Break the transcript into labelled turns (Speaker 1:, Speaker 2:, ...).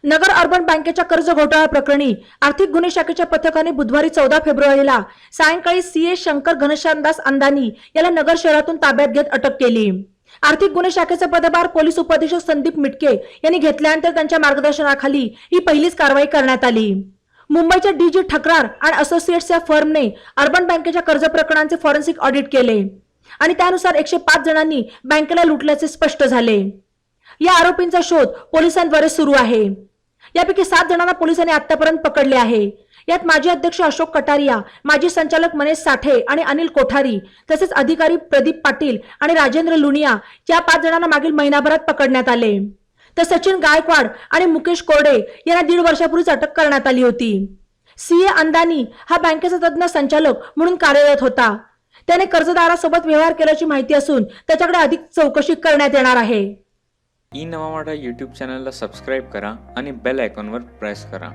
Speaker 1: नगर urban बँकेच्या कर्ज घोटाळा प्रकरणी आर्थिक गुन्हे शाखेच्या पथकाने बुधवारी 14 फेब्रुवारीला सायंकाळी सीए शंकर घनश्यामदास अंदानी याला नगर शहरातून ताब्यात घेत अटक केली। आर्थिक गुन्हे शाखेचा पदभार पोलीस उपअधीक्षक संदीप मिटके यांनी घेतल्यानंतर त्यांच्या मार्गदर्शनाखाली ही पहिलीच कारवाई करण्यात आली। मुंबईच्या डीजी ठकरार आणि असोसिएट्स या फर्मने अर्बन बँकेच्या कर्ज प्रकरणांचे फॉरेन्सिक ऑडिट केले आणि त्यानुसार 105 जणांनी बँकेला लुटल्याचे स्पष्ट झाले। या आरोपींचा शोध पोलिसांद्वारे सुरू आहे। यापैकी 7 जणांना पोलिसांनी आतापर्यंत पकडले आहे। यात माजी अध्यक्ष अशोक कटारिया, माजी संचालक मनीष साठे आणि अनिल कोठारी तसेच अधिकारी प्रदीप पाटील आणि राजेंद्र लुनिया या 5 जणांना मागील महिनाभरात पकडण्यात आले। तर सचिन गायकवाड आणि मुकेश कोरडे यांना 1.5 वर्षापूर्वीच अटक करण्यात आली होती। सीए अंदानी हा बँकेचा तज्ञ संचालक म्हणून कार्यरत होता। त्याने कर्जदारासोबत व्यवहार केल्याची माहिती असून त्याच्याकडे अधिक चौकशी करण्यात येणार आहे।
Speaker 2: ई नवा मराठा यूट्यूब चॅनलला सबस्क्राईब करा आणि बेल आयकॉनवर प्रेस करा।